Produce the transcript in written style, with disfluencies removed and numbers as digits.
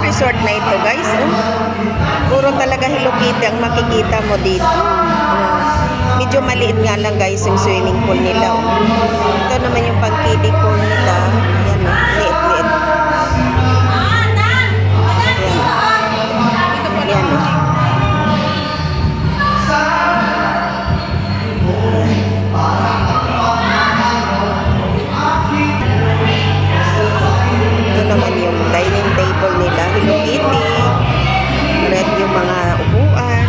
resort na ito, guys. Oh. Puro talaga Hello Kitty ang makikita mo dito. Medyo maliit nga lang, guys, yung swimming pool nila. Oh. Ito naman yung pang-kiddie pool nila. Ayan, oh. Liit-liit. Ayan, oh. Ito naman yung dining table nila. Hello Kitty. Red yung mga upuan.